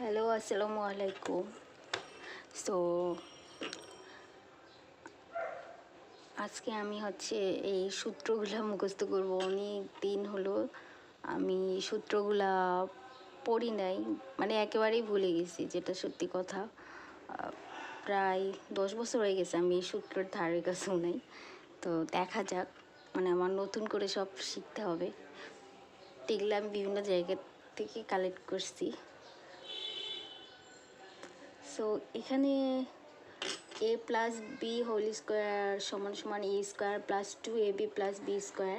Hello, আসসালামু আলাইকুম। So আজকে আমি এই সূত্রগুলো মুখস্থ করব। অনেক দিন হলো আমি সূত্রগুলা পড়ি নাই, মানে একেবারেই ভুলে গেছি, যেটা সত্যি কথা। প্রায় 10 বছর হয়ে গেছে আমি এই সূত্রের ধারে কাছেও নাই। তো দেখা যাক, মানে আমার নতুন করে সব শিখতে হবে। এগুলো আমি বিভিন্ন জায়গা থেকে কালেক্ট করছি। সো এখানে a plus b whole square সমান সমান a square plus 2ab plus b square,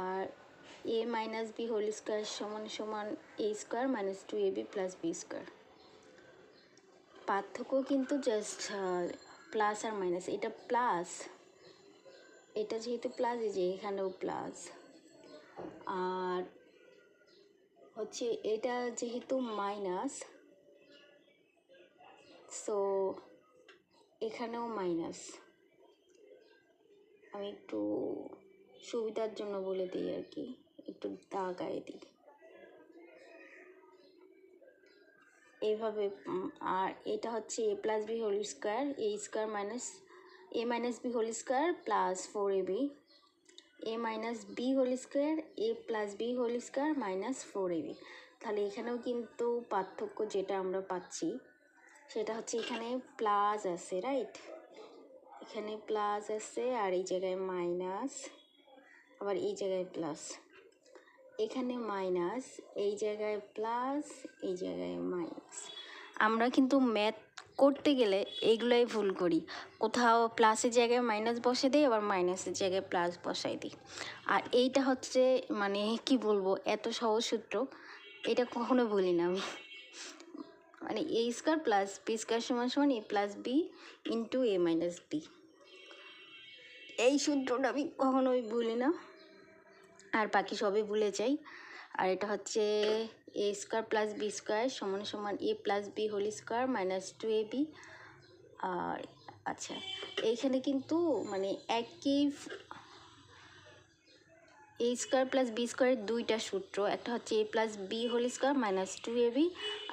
আর a minus b whole square সমান সমান a square minus 2ab plus b square. পার্থক্য কিন্তু জাস্ট প্লাস আর মাইনাস। এটা প্লাস, এটা যেহেতু প্লাস, এই যে এখানেও প্লাস, আর এটা যেহেতু মাইনাস, সো এখানেও মাইনাস। আমি একটু সুবিধার জন্য বলে দিই আর কি, একটু দাগায় দিই এইভাবে। আর এটা হচ্ছে a plus b whole square, a square minus a minus b whole square plus 4ab, a minus b whole square a plus b whole square minus 4ab। তাহলে এখানেও কিন্তু পার্থক্য যেটা আমরা পাচ্ছি সেটা হচ্ছে এখানে প্লাস আছে, রাইট? এখানে প্লাস আছে আর এই জায়গায় মাইনাস, আবার এই জায়গায় প্লাস, এখানে মাইনাস, এই জায়গায় প্লাস, এই জায়গায় মাইনাস। আমরা কিন্তু ম্যাথ করতে গেলে এইগুলোই ভুল করি। কোথাও প্লাসের জায়গায় মাইনাস বসে দিই, আবার মাইনাসের জায়গায় প্লাস বসাই দিই। আর এইটা হচ্ছে মানে কি বলবো, এত সহজ সূত্র, এটা কখনো বলি না আমি। মানে এ স্কোয়ার প্লাস বি স্কোয়ার সমান সমান a plus B into A minus B, এই সূত্রটা আমি কখনোই ভুলি না, আর বাকি সবই ভুলে যাই। আর এটা হচ্ছে a square plus b square সমান সমান a plus b whole square minus 2ab। আর আচ্ছা, এইখানে কিন্তু মানে একই এ স্কোয়ার প্লাস বি স্কোয়ারের দুইটা সূত্র, একটা হচ্ছে a plus b whole square minus 2ab,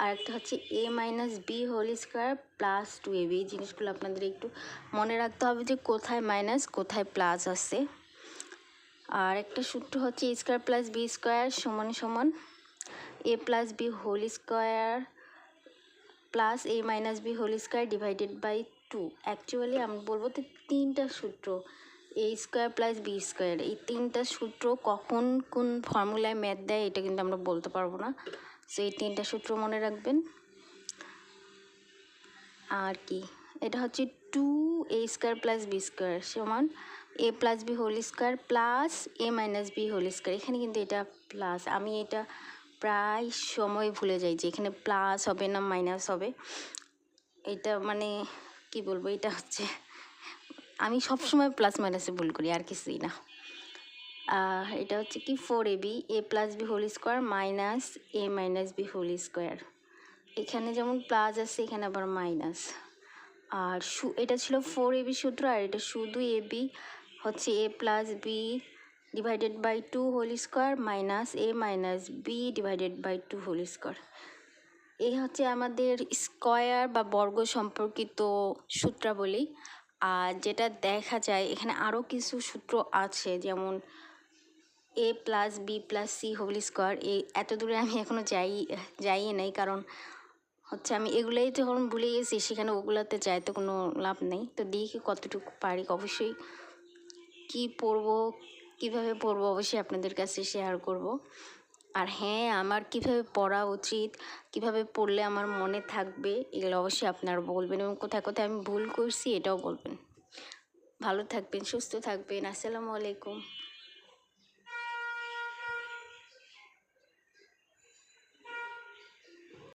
আর একটা হচ্ছে a minus b whole square plus 2ab। এই জিনিসগুলো আপনাদের একটু মনে রাখতে হবে যে কোথায় মাইনাস কোথায় প্লাস আছে। আর একটা সূত্র হচ্ছে a square plus b square সমান সমান a plus b whole square plus a minus b whole square divided by 2। Actually আমি বলবো তো তিনটা সূত্র, a square plus b square, এই তিনটা সূত্র কখন কোন ফর্মুলায় ম্যাথ দেয় এটা কিন্তু আমরা বলতে পারবো না। সো এই তিনটা সূত্র মনে রাখবেন। আর কি, এটা হচ্ছে 2a square plus b square সমান a plus b whole square plus a minus b whole square. এখানে কিন্তু এটা প্লাস, আমি এটা প্রায় সময় ভুলে যাই যে এখানে প্লাস হবে না মাইনাস হবে। এটা মানে কি বলবো, এটা হচ্ছে আমি সবসময় প্লাস মাইনাসে ভুল করি, আর কিছুই না। এটা হচ্ছে কি 4ab a plus b whole square minus a minus b whole square. এখানে যেমন প্লাস আছে এখানে আবার মাইনাস। আর এটা ছিল 4ab সূত্র, আর এটা শুধু ab হচ্ছে a plus b divided by 2 whole square minus a minus b divided by 2 whole square. এই হচ্ছে আমাদের স্কোয়ার বা বর্গ সম্পর্কিত সূত্রাবলী। আর যেটা দেখা যায় এখানে আরও কিছু সূত্র আছে, যেমন a plus b plus c whole square. এত দূরে আমি এখনও যাই নাই, কারণ হচ্ছে আমি এগুলোই যখন ভুলে গেছি সেখানে ওগুলোতে যাই তো কোনো লাভ নেই। তো দেখি কতটুকু পারি, অবশ্যই কি পড়বো কীভাবে পড়বো অবশ্যই আপনাদের কাছে শেয়ার করব। আর হ্যাঁ, আমার কিভাবে পড়া উচিত, কিভাবে পড়লে আমার মনে থাকবে, এগুলো অবশ্যই আপনারা বলবেন, এবং কোথায় কোথায় আমি ভুল করছি এটাও বলবেন। ভালো থাকবেন, সুস্থ থাকবেন। আসসালামু আলাইকুম।